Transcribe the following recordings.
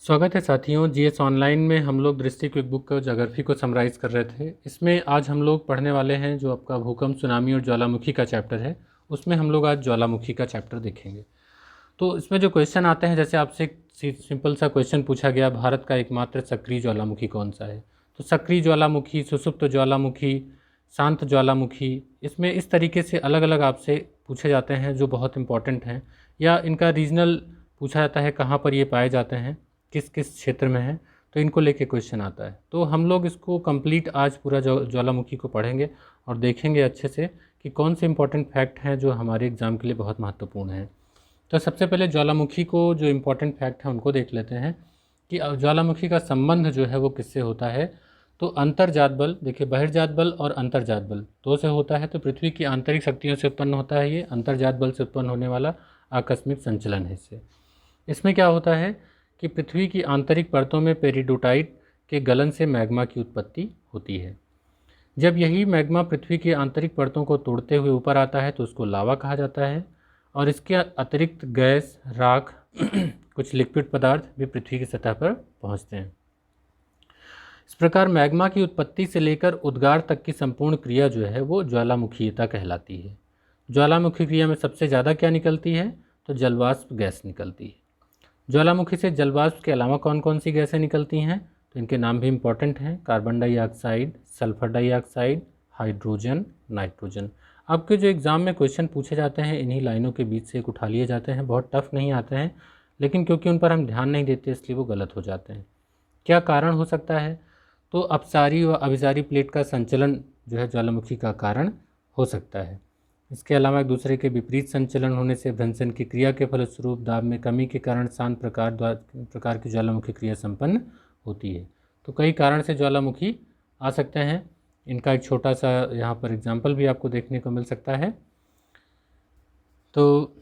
स्वागत है साथियों। जीएस ऑनलाइन में हम लोग दृष्टि क्विक बुक का ज्योग्राफी को समराइज़ कर रहे थे। इसमें आज हम लोग पढ़ने वाले हैं जो आपका भूकंप, सुनामी और ज्वालामुखी का चैप्टर है। उसमें हम लोग आज ज्वालामुखी का चैप्टर देखेंगे। तो इसमें जो क्वेश्चन आते हैं, जैसे आपसे सिंपल सा क्वेश्चन पूछा गया, भारत का एकमात्र सक्रिय ज्वालामुखी कौन सा है? तो सक्रिय ज्वालामुखी, सुषुप्त ज्वालामुखी, शांत ज्वालामुखी, इसमें इस तरीके से अलग अलग आपसे पूछे जाते हैं जो बहुत इंपॉर्टेंट हैं, या इनका रीजनल पूछा जाता है कहाँ पर ये पाए जाते हैं, किस किस क्षेत्र में है, तो इनको लेके क्वेश्चन आता है। तो हम लोग इसको कंप्लीट आज पूरा ज्वालामुखी को पढ़ेंगे और देखेंगे अच्छे से कि कौन से इंपॉर्टेंट फैक्ट हैं जो हमारे एग्ज़ाम के लिए बहुत महत्वपूर्ण हैं। तो सबसे पहले ज्वालामुखी को जो इम्पोर्टेंट फैक्ट हैं उनको देख लेते हैं कि ज्वालामुखी का संबंध जो है वो किससे होता है। तो अंतर्जात बल, देखिए बहिर्जात बल और अंतर्जात बल दो से होता है। तो पृथ्वी की आंतरिक शक्तियों से उत्पन्न होता है, ये अंतर्जात बल से उत्पन्न होने वाला आकस्मिक संचलन है। इसमें क्या होता है कि पृथ्वी की आंतरिक परतों में पेरिडोटाइट के गलन से मैग्मा की उत्पत्ति होती है। जब यही मैग्मा पृथ्वी की आंतरिक परतों को तोड़ते हुए ऊपर आता है तो उसको लावा कहा जाता है, और इसके अतिरिक्त गैस, राख कुछ लिक्विड पदार्थ भी पृथ्वी की सतह पर पहुंचते हैं। इस प्रकार मैग्मा की उत्पत्ति से लेकर उद्गार तक की संपूर्ण क्रिया जो है वो ज्वालामुखीयता कहलाती है। ज्वालामुखी क्रिया में सबसे ज़्यादा क्या निकलती है? तो जलवाष्प गैस निकलती है। ज्वालामुखी से जलवाष्प के अलावा कौन कौन सी गैसें निकलती हैं? तो इनके नाम भी इम्पॉर्टेंट हैं, carbon dioxide, sulphur dioxide, hydrogen, nitrogen. आपके जो एग्ज़ाम में क्वेश्चन पूछे जाते हैं इन्हीं लाइनों के बीच से एक उठा लिए जाते हैं। बहुत टफ नहीं आते हैं, लेकिन क्योंकि उन पर हम ध्यान नहीं देते इसलिए वो गलत हो जाते हैं। क्या कारण हो सकता है? तो अपसारी व अभिसारी प्लेट का संचलन जो है ज्वालामुखी का कारण हो सकता है। इसके अलावा एक दूसरे के विपरीत संचलन होने से भ्रंशन की क्रिया के फलस्वरूप दाब में कमी के कारण शांत प्रकार की ज्वालामुखी क्रिया संपन्न होती है। तो कई कारण से ज्वालामुखी आ सकते हैं। इनका एक छोटा सा यहाँ पर एग्जाम्पल भी आपको देखने को मिल सकता है। तो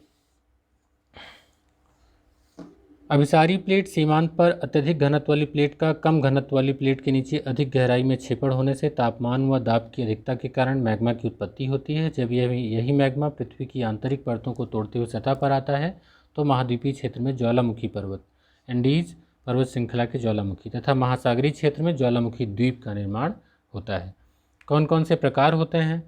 अभिसारी प्लेट सीमांत पर अत्यधिक घनत्व वाली प्लेट का कम घनत्व वाली प्लेट के नीचे अधिक गहराई में छेपड़ होने से तापमान व दाब की अधिकता के कारण मैग्मा की उत्पत्ति होती है। जब यही मैग्मा पृथ्वी की आंतरिक परतों को तोड़ते हुए सतह पर आता है तो महाद्वीपीय क्षेत्र में ज्वालामुखी पर्वत, एंडीज पर्वत श्रृंखला के ज्वालामुखी, तथा महासागरीय क्षेत्र में ज्वालामुखी द्वीप का निर्माण होता है। कौन कौन से प्रकार होते हैं?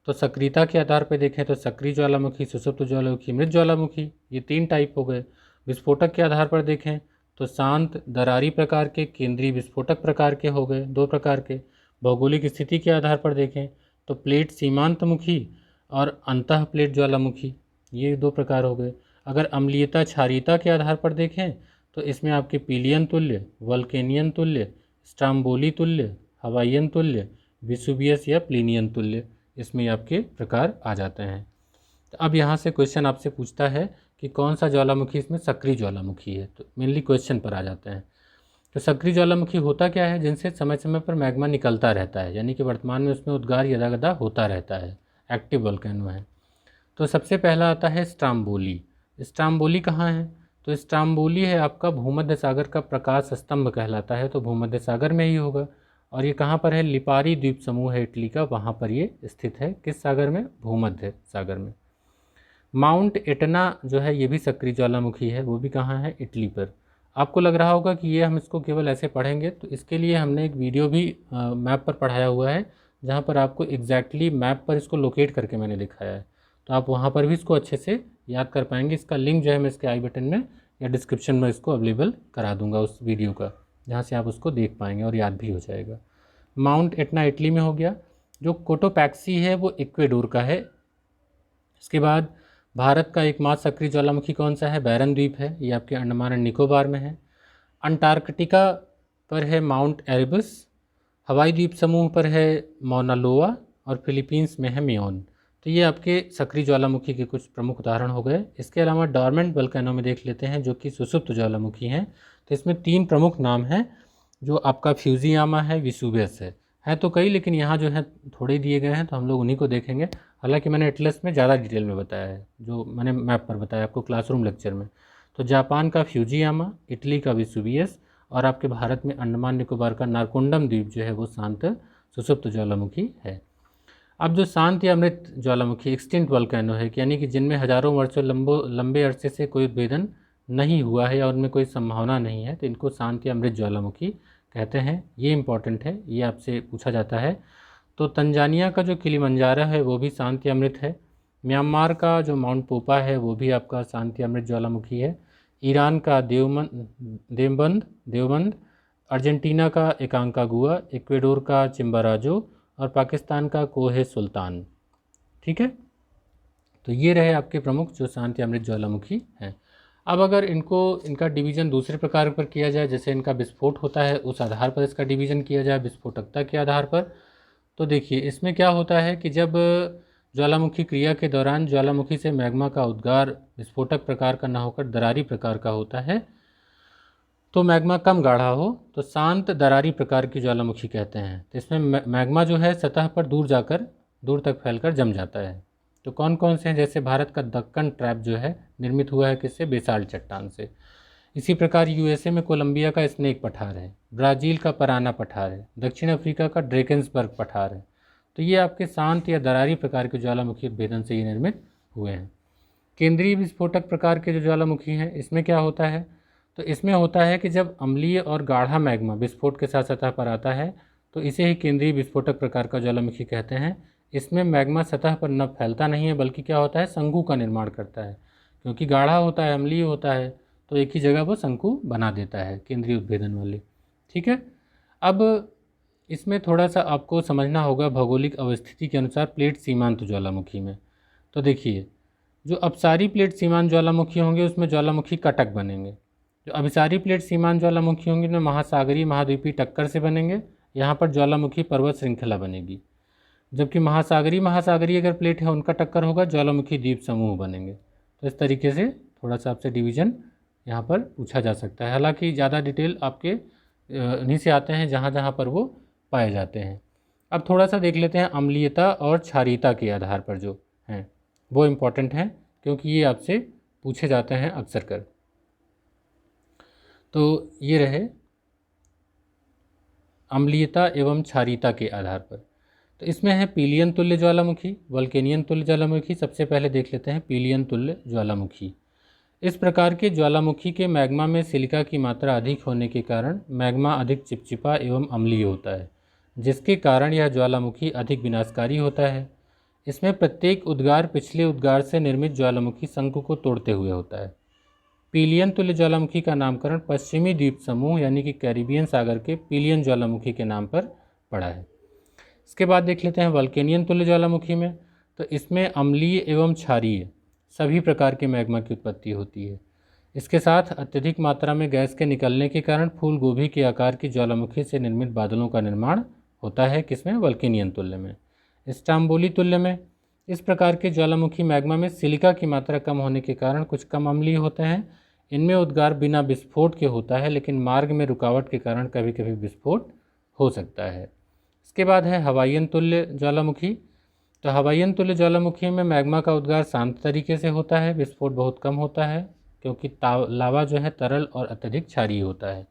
तो सक्रियता के आधार पर देखें तो सक्रिय ज्वालामुखी, सुषुप्त ज्वालामुखी, मृत ज्वालामुखी, ये 3 टाइप हो गए। विस्फोटक के आधार पर देखें तो शांत, दरारी प्रकार के, केंद्रीय विस्फोटक प्रकार के हो गए 2 प्रकार के। भौगोलिक स्थिति के आधार पर देखें तो प्लेट सीमांतमुखी और अंतः प्लेट ज्वालामुखी, ये 2 प्रकार हो गए। अगर अम्लीयता क्षारीयता के आधार पर देखें तो इसमें आपके पीलियन तुल्य, वल्केनियन तुल्य, स्ट्राम्बोली तुल्य, हवाईयन तुल्य, विसुवियस या प्लीनियन तुल्य, इसमें आपके प्रकार आ जाते हैं। तो अब यहाँ से क्वेश्चन आपसे पूछता है कि कौन सा ज्वालामुखी इसमें सक्रिय ज्वालामुखी है। तो मेनली क्वेश्चन पर आ जाते हैं। तो सक्रिय ज्वालामुखी होता क्या है? जिनसे समय समय पर मैग्मा निकलता रहता है, यानी कि वर्तमान में उसमें उद्गार यदागदा होता रहता है, एक्टिव वोल्केनो है। तो सबसे पहला आता है स्ट्राम्बोली। स्ट्राम्बोली कहाँ है? तो स्ट्राम्बोली है आपका भूमध्य सागर का प्रकाश स्तंभ कहलाता है, तो भूमध्य सागर में ही होगा। और ये कहाँ पर है? लिपारी द्वीप समूह है इटली का, वहाँ पर ये स्थित है। किस सागर में? भूमध्य सागर में। माउंट एटना जो है ये भी सक्रिय ज्वालामुखी है, वो भी कहाँ है? इटली पर। आपको लग रहा होगा कि ये हम इसको केवल ऐसे पढ़ेंगे, तो इसके लिए हमने एक वीडियो भी मैप पर पढ़ाया हुआ है, जहाँ पर आपको एग्जैक्टली मैप पर इसको लोकेट करके मैंने दिखाया है। तो आप वहाँ पर भी इसको अच्छे से याद कर पाएंगे। इसका लिंक जो है मैं इसके आई बटन में या डिस्क्रिप्शन में इसको अवेलेबल करा दूंगा उस वीडियो का, जहाँ से आप उसको देख पाएंगे और याद भी हो जाएगा। माउंट एटना इटली में हो गया। जो कोटोपैक्सी है वो इक्वेडोर का है। इसके बाद भारत का एकमात्र सक्रिय ज्वालामुखी कौन सा है? बैरन द्वीप है, ये आपके अंडमान एंड निकोबार में है। अंटार्कटिका पर है माउंट एरिबस। हवाई द्वीप समूह पर है मौना लोआ, और फिलीपींस में है मेयोन। तो ये आपके सक्रिय ज्वालामुखी के कुछ प्रमुख उदाहरण हो गए। इसके अलावा डॉर्मेंट वोल्केनो में देख लेते हैं जो कि सुषुप्त ज्वालामुखी हैं। तो इसमें 3 प्रमुख नाम हैं, जो आपका फ्यूजियामा है, विसुवियस है तो कई, लेकिन यहाँ जो है थोड़े दिए गए हैं तो हम लोग उन्हीं को देखेंगे। हालांकि मैंने एटलस में ज़्यादा डिटेल में बताया है, जो मैंने मैप पर बताया आपको क्लासरूम लेक्चर में। तो जापान का फ्यूजियामा, इटली का विसुवियस, और आपके भारत में अंडमान निकोबार का नारकोंडम द्वीप जो है वो शांत सुषुप्त ज्वालामुखी है। अब जो शांत या मृत ज्वालामुखी एक्सटिंक्ट वोल्केनो है, यानी कि जिनमें हजारों वर्षों लंबे अरसे से कोई उद्भेदन नहीं हुआ है या उनमें कोई संभावना नहीं है तो इनको शांत या अमृत ज्वालामुखी कहते हैं। ये इम्पॉर्टेंट है, ये आपसे पूछा जाता है। तो तंजानिया का जो किलिमंजारो है वो भी शांत या अमृत है। म्यांमार का जो माउंट पोपा है वो भी आपका शांत या अमृत ज्वालामुखी है। ईरान का देवबंद, अर्जेंटीना का एकांकागुआ, इक्वेडोर का चिम्बाराजो और पाकिस्तान का कोहे सुल्तान। ठीक है, तो ये रहे आपके प्रमुख जो शांत या अमृत ज्वालामुखी हैं। अब अगर इनका डिवीज़न दूसरे प्रकार पर किया जाए, जैसे इनका विस्फोट होता है उस आधार पर इसका डिवीज़न किया जाए विस्फोटकता के आधार पर, तो देखिए इसमें क्या होता है कि जब ज्वालामुखी क्रिया के दौरान ज्वालामुखी से मैग्मा का उद्गार विस्फोटक प्रकार का न होकर दरारी प्रकार का होता है, तो मैग्मा कम गाढ़ा हो तो शांत दरारी प्रकार की ज्वालामुखी कहते हैं। तो इसमें मैग्मा जो है सतह पर दूर तक फैलकर जम जाता है। तो कौन कौन से हैं, जैसे भारत का दक्कन ट्रैप जो है निर्मित हुआ है किससे, बेसाल्ट चट्टान से। इसी प्रकार यूएसए में कोलंबिया का स्नेक पठार है, ब्राज़ील का पराना पठार है, दक्षिण अफ्रीका का ड्रेकेंसबर्ग पठार है। तो ये आपके शांत या दरारी प्रकार के ज्वालामुखी उद्भेदन से ये निर्मित हुए हैं। केंद्रीय विस्फोटक प्रकार के जो ज्वालामुखी हैं इसमें क्या होता है, तो इसमें होता है कि जब अम्लीय और गाढ़ा मैग्मा विस्फोट के साथ सतह पर आता है तो इसे ही केंद्रीय विस्फोटक प्रकार का ज्वालामुखी कहते हैं। इसमें मैग्मा सतह पर न फैलता नहीं है बल्कि क्या होता है, शंकु का निर्माण करता है। क्योंकि गाढ़ा होता है, अम्लीय होता है, तो एक ही जगह वो शंकु बना देता है केंद्रीय उद्भेदन वाले। ठीक है, अब इसमें थोड़ा सा आपको समझना होगा भौगोलिक अवस्थिति के अनुसार प्लेट सीमांत ज्वालामुखी में। तो देखिए जो अपसारी प्लेट सीमांत ज्वालामुखी होंगे उसमें ज्वालामुखी कटक बनेंगे। जो अभिसारी प्लेट सीमांत ज्वालामुखी होंगे उनमें महासागरीय महाद्वीपीय टक्कर से बनेंगे, यहाँ पर ज्वालामुखी पर्वत श्रृंखला बनेगी। जबकि महासागरीय अगर प्लेट है उनका टक्कर होगा, ज्वालामुखी द्वीप समूह बनेंगे। तो इस तरीके से थोड़ा सा आपसे डिवीज़न यहाँ पर पूछा जा सकता है। हालांकि ज़्यादा डिटेल आपके इन्हीं से आते हैं जहाँ जहाँ पर वो पाए जाते हैं। अब थोड़ा सा देख लेते हैं अम्लीयता और क्षारीयता के आधार पर जो हैं वो इम्पॉर्टेंट हैं, क्योंकि ये आपसे पूछे जाते हैं अक्सर कर। तो ये रहे अम्लीयता एवं क्षारीयता के आधार पर। तो इसमें है पीलियन तुल्य ज्वालामुखी, वल्केनियन तुल्य ज्वालामुखी। सबसे पहले देख लेते हैं पीलियन तुल्य ज्वालामुखी। इस प्रकार के ज्वालामुखी के मैग्मा में सिलिका की मात्रा अधिक होने के कारण मैग्मा अधिक चिपचिपा एवं अम्लीय होता है, जिसके कारण यह ज्वालामुखी अधिक विनाशकारी होता है। इसमें प्रत्येक उद्गार पिछले उद्गार से निर्मित ज्वालामुखी शंकु को तोड़ते हुए होता है। पीलियन तुल्य ज्वालामुखी का नामकरण पश्चिमी द्वीप समूह यानी कि कैरिबियन सागर के पीलियन ज्वालामुखी के नाम पर पड़ा है। इसके बाद देख लेते हैं वल्केनियन तुल्य ज्वालामुखी में। तो इसमें अम्लीय एवं क्षारीय सभी प्रकार के मैग्मा की उत्पत्ति होती है। इसके साथ अत्यधिक मात्रा में गैस के निकलने के कारण फूल गोभी के आकार की ज्वालामुखी से निर्मित बादलों का निर्माण होता है। किसमें, वल्केनियन तुल्य में। स्टाम्बोली तुल्य में इस प्रकार के ज्वालामुखी मैग्मा में सिलिका की मात्रा कम होने के कारण कुछ कम अम्लीय होते हैं। इनमें उद्गार बिना विस्फोट के होता है, लेकिन मार्ग में रुकावट के कारण कभी कभी विस्फोट हो सकता है। इसके बाद है हवाईयन तुल्य ज्वालामुखी। तो हवाईयन तुल्य ज्वालामुखी में मैग्मा का उद्गार शांत तरीके से होता है, विस्फोट बहुत कम होता है, क्योंकि लावा जो है तरल और अत्यधिक क्षारीय होता है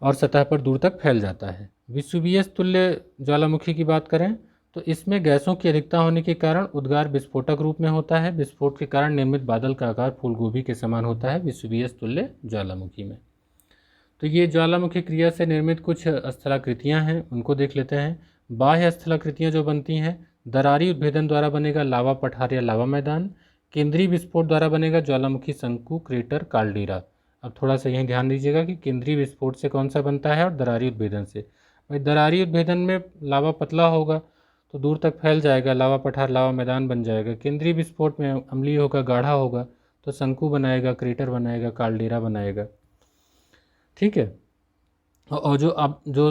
और सतह पर दूर तक फैल जाता है। विसुवियस तुल्य ज्वालामुखी की बात करें तो इसमें गैसों की अधिकता होने के कारण उद्गार विस्फोटक रूप में होता है। विस्फोट के कारण निर्मित बादल का आकार फूलगोभी के समान होता है विसुवियस तुल्य ज्वालामुखी में। तो ये ज्वालामुखी क्रिया से निर्मित कुछ स्थलाकृतियाँ हैं, उनको देख लेते हैं। बाह्य स्थलाकृतियाँ जो बनती हैं, दरारी उद्भेदन द्वारा बनेगा लावा पठार या लावा मैदान। केंद्रीय विस्फोट द्वारा बनेगा ज्वालामुखी शंकु, क्रेटर, काल्डेरा। अब थोड़ा सा यहीं ध्यान दीजिएगा कि केंद्रीय विस्फोट से कौन सा बनता है और दरारी उद्भेदन से। भाई दरारी उद्भेदन में लावा पतला होगा तो दूर तक फैल जाएगा, लावा पठार लावा मैदान बन जाएगा। केंद्रीय विस्फोट में अम्लीय होगा, गाढ़ा होगा तो शंकु बनाएगा, क्रेटर बनाएगा, काल्डेरा बनाएगा। ठीक है, और जो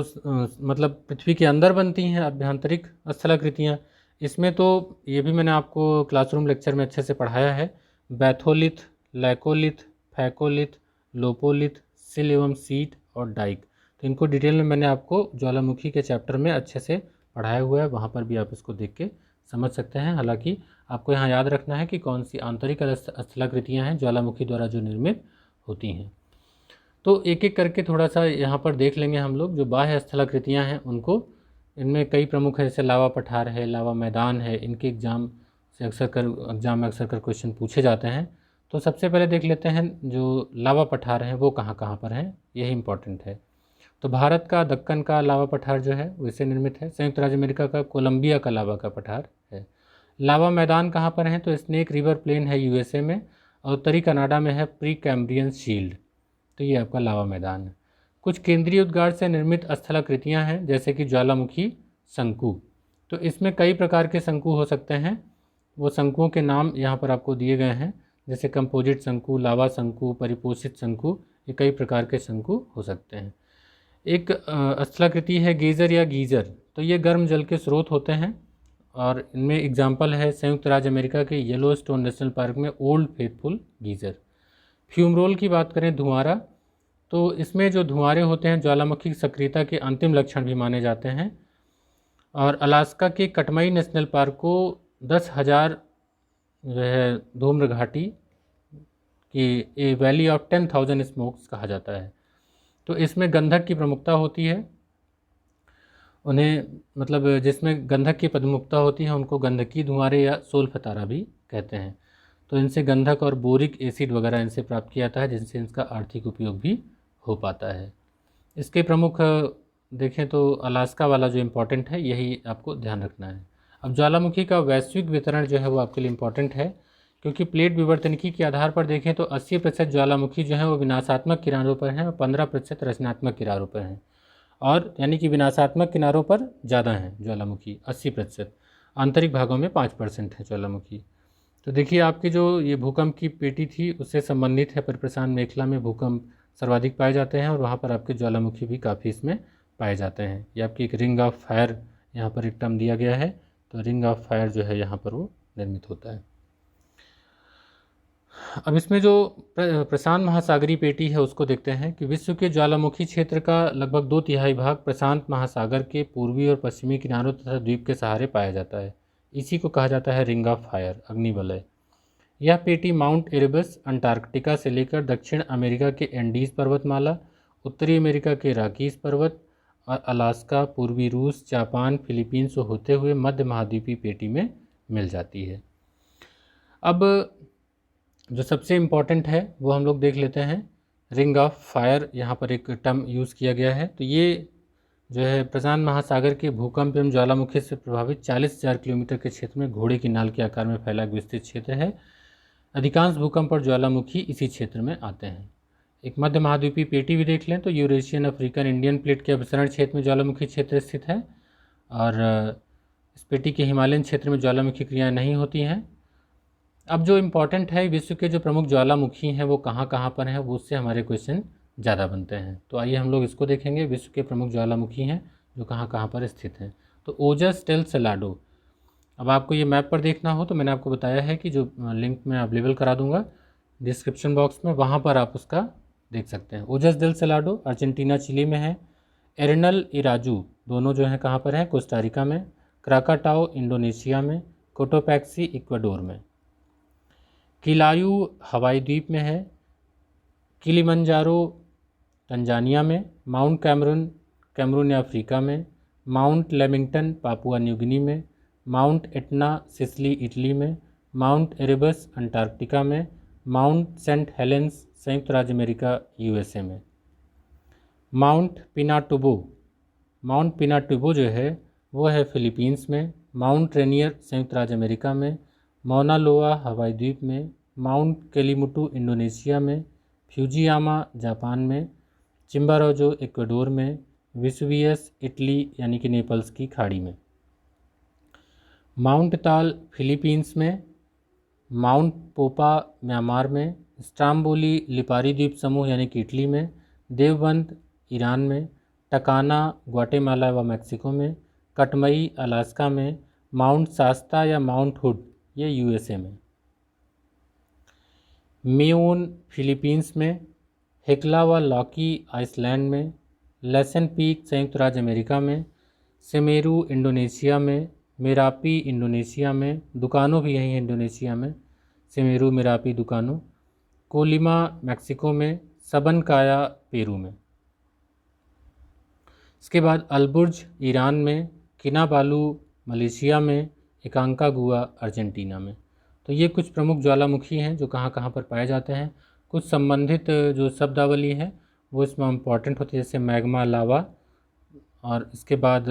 मतलब पृथ्वी के अंदर बनती हैं अभ्यंतरिक स्थलाकृतियाँ, इसमें तो ये भी मैंने आपको क्लासरूम लेक्चर में अच्छे से पढ़ाया है। बैथोलिथ, लैकोलिथ, फैकोलिथ, लोपोलिथ, सिल एवं सीट और डाइक। तो इनको डिटेल में मैंने आपको ज्वालामुखी के चैप्टर में अच्छे से पढ़ाया हुआ है, वहाँ पर भी आप इसको देख के समझ सकते हैं। हालांकि आपको यहाँ याद रखना है कि कौन सी आंतरिक स्थलाकृतियाँ हैं ज्वालामुखी द्वारा जो निर्मित होती हैं। तो एक एक करके थोड़ा सा यहाँ पर देख लेंगे हम लोग। जो बाह्य स्थलाकृतियाँ हैं उनको, इनमें कई प्रमुख है, जैसे लावा पठार है, लावा मैदान है। इनके एग्जाम में अक्सर कर क्वेश्चन पूछे जाते हैं। तो सबसे पहले देख लेते हैं जो लावा पठार हैं वो कहाँ कहाँ पर हैं, यही इम्पोर्टेंट है। तो भारत का दक्कन का लावा पठार जो है वो इससे निर्मित है। संयुक्त राज्य अमेरिका का कोलंबिया का लावा का पठार है। लावा मैदान कहाँ पर हैं, तो स्नेक रिवर प्लेन है यूएसए में, और उत्तरी कनाडा में है प्री कैम्ब्रियन शील्ड। तो ये आपका लावा मैदान है। कुछ केंद्रीय उद्गार से निर्मित स्थलाकृतियाँ हैं जैसे कि ज्वालामुखी शंकु। तो इसमें कई प्रकार के शंकु हो सकते हैं, वो शंकुओं के नाम यहाँ पर आपको दिए गए हैं, जैसे कंपोजिट शंकु, लावा शंकु, परिपोषित शंकु, ये कई प्रकार के शंकु हो सकते हैं। एक स्थलाकृति है गेजर या गीजर। तो ये गर्म जल के स्रोत होते हैं और इनमें एग्जाम्पल है संयुक्त राज्य अमेरिका के येलोस्टोन नेशनल पार्क में ओल्ड फेथफुल गीजर। फ्यूमरोल की बात करें, धुआंरा, तो इसमें जो धुआंरे होते हैं ज्वालामुखी सक्रियता के अंतिम लक्षण भी माने जाते हैं। और अलास्का के कटमई नेशनल पार्क को 10,000 जो है धूम्र घाटी की ए वैली ऑफ 10,000 स्मोक्स कहा जाता है। तो इसमें गंधक की प्रमुखता होती है, उन्हें मतलब जिसमें गंधक की प्रमुखता होती है उनको गंधकी धुआंरे या सोलफतारा भी कहते हैं। तो इनसे गंधक और बोरिक एसिड वगैरह इनसे प्राप्त किया जाता है, जिनसे इसका आर्थिक उपयोग भी हो पाता है। इसके प्रमुख देखें तो अलास्का वाला जो इम्पोर्टेंट है, यही आपको ध्यान रखना है। अब ज्वालामुखी का वैश्विक वितरण जो है वो आपके लिए इम्पोर्टेंट है, क्योंकि प्लेट विवर्तनिकी के आधार पर देखें तो 80% ज्वालामुखी जो है वो विनाशात्मक किनारों पर हैं और 15% रचनात्मक किनारों पर हैं। और यानी कि विनाशात्मक किनारों पर ज़्यादा हैं ज्वालामुखी 80%, आंतरिक भागों में 5% है ज्वालामुखी। तो देखिए आपकी जो ये भूकंप की पेटी थी उससे संबंधित है, परिप्रशांत मेखला में भूकंप सर्वाधिक पाए जाते हैं और वहाँ पर आपके ज्वालामुखी भी काफ़ी इसमें पाए जाते हैं। ये आपकी एक रिंग ऑफ फायर यहाँ पर एक टर्म दिया गया है, तो रिंग ऑफ फायर जो है यहाँ पर वो निर्मित होता है। अब इसमें जो प्रशांत महासागरीय पेटी है उसको देखते हैं कि विश्व के ज्वालामुखी क्षेत्र का लगभग 2/3 भाग प्रशांत महासागर के पूर्वी और पश्चिमी किनारों तथा द्वीप के सहारे पाया जाता है। इसी को कहा जाता है रिंग ऑफ फायर, अग्निवलय। यह पेटी माउंट एरेबस अंटार्कटिका से लेकर दक्षिण अमेरिका के एंडीज पर्वतमाला, उत्तरी अमेरिका के रॉकीज पर्वत और अलास्का, पूर्वी रूस, जापान, फिलीपींस से होते हुए मध्य महाद्वीपीय पेटी में मिल जाती है। अब जो सबसे इम्पॉर्टेंट है वो हम लोग देख लेते हैं, रिंग ऑफ फायर यहाँ पर एक टर्म यूज़ किया गया है। तो ये जो है प्रशांत महासागर के भूकंप एवं ज्वालामुखी से प्रभावित 40,000 किलोमीटर के क्षेत्र में घोड़े की नाल के आकार में फैला एक विस्तृत क्षेत्र है। अधिकांश भूकंप और ज्वालामुखी इसी क्षेत्र में आते हैं। एक मध्य महाद्वीपीय पेटी भी देख लें तो यूरेशियन, अफ्रीकन, इंडियन प्लेट के अभिसरण क्षेत्र में ज्वालामुखी क्षेत्र स्थित है और इस पेटी के हिमालयन क्षेत्र में ज्वालामुखी क्रियाएँ नहीं होती हैं। अब जो इम्पोर्टेंट है, विश्व के जो प्रमुख ज्वालामुखी हैं वो कहाँ कहाँ पर हैं, वो उससे हमारे क्वेश्चन ज़्यादा बनते हैं। तो आइए हम लोग इसको देखेंगे, विश्व के प्रमुख ज्वालामुखी हैं जो कहाँ कहाँ पर स्थित हैं। तो ओजस टेल सेलाडो, अब आपको ये मैप पर देखना हो तो मैंने आपको बताया है कि जो लिंक मैं अवेलेबल करा दूंगा डिस्क्रिप्शन बॉक्स में, वहाँ पर आप उसका देख सकते हैं। ओजस डेल सेलाडो अर्जेंटीना चिली में है। एरनल इराजू दोनों जो हैं कहाँ पर हैं, कोस्टारिका में। क्राकाटाओ इंडोनेशिया में। कोटोपैक्सी इक्वाडोर में। किलायू हवाई द्वीप में है। किलिमंजारो तंजानिया में। माउंट कैमरून या अफ्रीका में। Mount Lamington Papua New Guinea में। माउंट एटना सिसिली इटली में। माउंट एरेबस अंटार्कटिका में। माउंट सेंट हेलेंस संयुक्त राज्य अमेरिका यूएसए में। माउंट पिनाटुबो जो है वो है फिलीपींस में। माउंट रेनियर संयुक्त राज्य अमेरिका में। मौना लोआ हवाई द्वीप में। माउंट केलिमुटू इंडोनेशिया में। फ्यूजियामा जापान में। चिम्बारोजो इक्वाडोर में। विसुवियस इटली यानी कि नेपल्स की खाड़ी में। माउंट ताल फिलीपींस में। माउंट पोपा म्यांमार में। स्ट्राम्बोली लिपारी द्वीप समूह यानी कि इटली में। देवबंद ईरान में। टकाना ग्वाटेमाला व मैक्सिको में। कटमई अलास्का में। माउंट शास्ता या माउंट हुड ये यूएसए में। मेओन फिलीपींस में। हेक्ला व लॉकी आइसलैंड में। लेसन पीक संयुक्त राज्य अमेरिका में। सेमेरू इंडोनेशिया में। मेरापी इंडोनेशिया में, दुकानों भी यहीं है इंडोनेशिया में, सेमेरू मेरापी दुकानों। कोलिमा मैक्सिको में। सबनकाया पेरू में। इसके बाद अल्बुर्ज ईरान में। किनाबालू मलेशिया में। एकांकागुआ अर्जेंटीना में। तो ये कुछ प्रमुख ज्वालामुखी हैं जो कहाँ कहाँ पर पाए जाते हैं। कुछ संबंधित जो शब्दावली है वो इसमें इम्पॉर्टेंट होती है, जैसे मैग्मा, लावा। और इसके बाद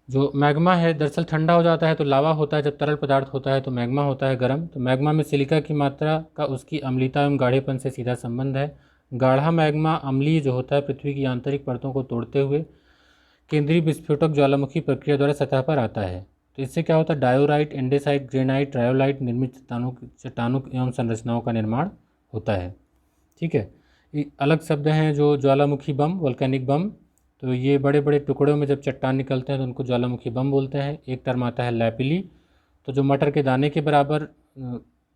जो मैग्मा है दरअसल ठंडा हो जाता है तो लावा होता है, जब तरल पदार्थ होता है तो मैग्मा होता है गर्म। तो मैग्मा में सिलिका की मात्रा का उसकी अम्लीता एवं गाढ़ेपन से सीधा संबंध है। गाढ़ा मैग्मा अम्लीय जो होता है पृथ्वी की आंतरिक परतों को तोड़ते हुए केंद्रीय विस्फोटक ज्वालामुखी प्रक्रिया द्वारा सतह पर आता है। तो इससे क्या होता है, डायोराइट, एंडेसाइट, ग्रेनाइट, रायोलाइट निर्मित चट्टानों एवं संरचनाओं का निर्माण होता है। ठीक है, अलग शब्द हैं जो ज्वालामुखी बम, वोल्केनिक बम। तो ये बड़े बड़े टुकड़ों में जब चट्टान निकलते हैं तो उनको ज्वालामुखी बम बोलते हैं। एक टर्म आता है लैपिली, तो जो मटर के दाने के बराबर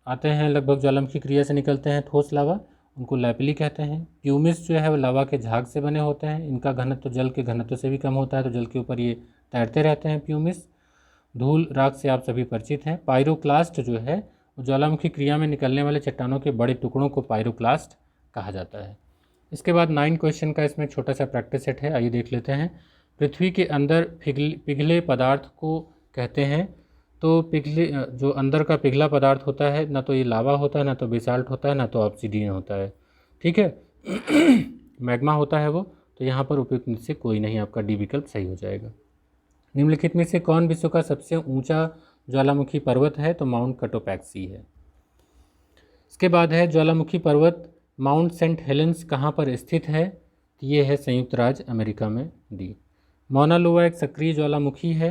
आते हैं लगभग ज्वालामुखी क्रिया से निकलते हैं ठोस लावा, उनको लैपिली कहते हैं। प्यूमिस जो है वो लावा के झाग से बने होते हैं, इनका घनत्व जल के घनत्व से भी कम होता है, तो जल के ऊपर ये तैरते रहते हैं प्यूमिस। धूल राख से आप सभी परिचित हैं। पायरोक्लास्ट जो है वो ज्वालामुखी क्रिया में निकलने वाले चट्टानों के बड़े टुकड़ों को पायरोक्लास्ट कहा जाता है। इसके बाद 9 क्वेश्चन का इसमें छोटा सा प्रैक्टिस सेट है, आइए देख लेते हैं। पृथ्वी के अंदर पिघले पदार्थ को कहते हैं। तो पिघले जो अंदर का पिघला पदार्थ होता है, ना तो ये लावा होता है, ना तो बेसाल्ट होता है, ना तो ऑब्सीडियन होता है। ठीक है मैग्मा होता है वो। तो यहाँ पर उपयुक्त में से कोई नहीं, आपका डी विकल्प सही हो जाएगा। निम्नलिखित में से कौन विश्व का सबसे ऊंचा ज्वालामुखी पर्वत है, तो माउंट कटोपैक्सी है। इसके बाद है ज्वालामुखी पर्वत माउंट सेंट हेलेंस कहाँ पर स्थित है, तो ये है संयुक्त राज्य अमेरिका में, डी। मौना लोआ एक सक्रिय ज्वालामुखी है,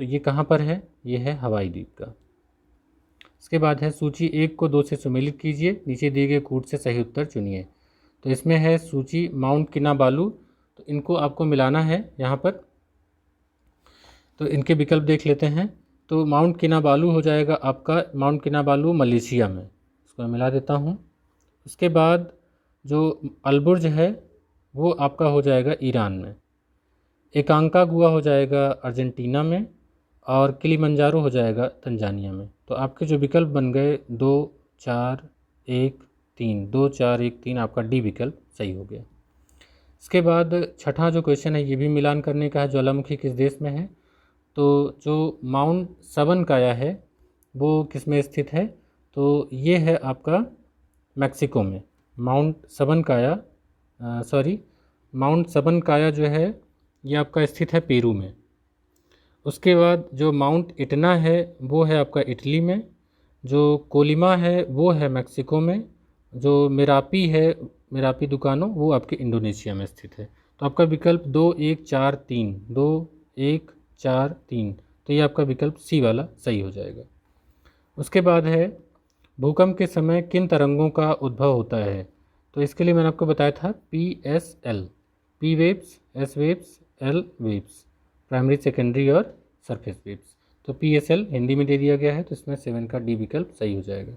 तो ये कहाँ पर है, ये है हवाई द्वीप का। इसके बाद है सूची 1 को 2 से सुमेलित कीजिए, नीचे दिए गए कूट से सही उत्तर चुनिए। तो इसमें है सूची माउंट किनाबालू, तो इनको आपको मिलाना है यहाँ पर। तो इनके विकल्प देख लेते हैं। तो माउंट किनाबालू हो जाएगा आपका, माउंट किनाबालू मलेशिया में, इसको मैं मिला देता हूँ। उसके बाद जो अलबुर्ज है वो आपका हो जाएगा ईरान में। एकांका गुआ हो जाएगा अर्जेंटीना में, और किलिमंजारो हो जाएगा तंजानिया में। तो आपके जो विकल्प बन गए 2, 4, 1, 3, 2, 4, 1, 3, आपका डी विकल्प सही हो गया। इसके बाद छठा जो क्वेश्चन है ये भी मिलान करने का है, ज्वालामुखी किस देश में है। तो जो माउंट सबनकाया है वो किस में स्थित है, तो ये है आपका मैक्सिको में। माउंट सबनकाया जो है ये आपका स्थित है पेरू में। उसके बाद जो माउंट इटना है वो है आपका इटली में। जो कोलिमा है वो है मैक्सिको में। जो मेरापी है, मेरापी दुकानों, वो आपके इंडोनेशिया में स्थित है। तो आपका विकल्प 2, 1, 4, 3, 2, 1, 4, 3, तो ये आपका विकल्प सी वाला सही हो जाएगा। उसके बाद है भूकंप के समय किन तरंगों का उद्भव होता है। तो इसके लिए मैंने आपको बताया था PSL, P waves, S waves, L waves, primary, secondary और सरफेस वेव्स। तो PSL हिंदी में दे दिया गया है, तो इसमें 7 का डी विकल्प सही हो जाएगा।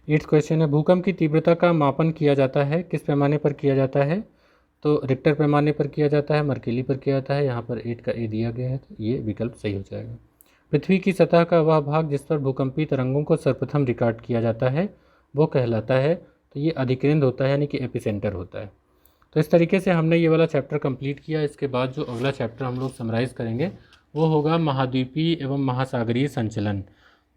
8th क्वेश्चन है भूकंप की तीव्रता का मापन किया जाता है, किस पैमाने पर किया जाता है। तो रिक्टर पैमाने पर किया जाता है, मर्केली पर किया जाता है। यहाँ पर 8 का ए दिया गया है, तो ये विकल्प सही हो जाएगा। पृथ्वी की सतह का वह भाग जिस पर भूकंपीय तरंगों को सर्वप्रथम रिकॉर्ड किया जाता है वो कहलाता है, तो ये अधिकेंद्र होता है, यानी कि एपिसेंटर होता है। तो इस तरीके से हमने ये वाला चैप्टर कंप्लीट किया। इसके बाद जो अगला चैप्टर हम लोग समराइज़ करेंगे वो होगा महाद्वीपीय एवं महासागरीय संचलन।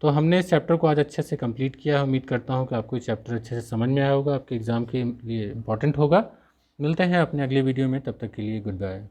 तो हमने इस चैप्टर को आज अच्छे से कंप्लीट किया है। उम्मीद करता हूँ कि आपको ये चैप्टर अच्छे से समझ में आया होगा, आपके एग्ज़ाम के लिए इम्पॉर्टेंट होगा। मिलते हैं अपने अगले वीडियो में, तब तक के लिए गुड बाय।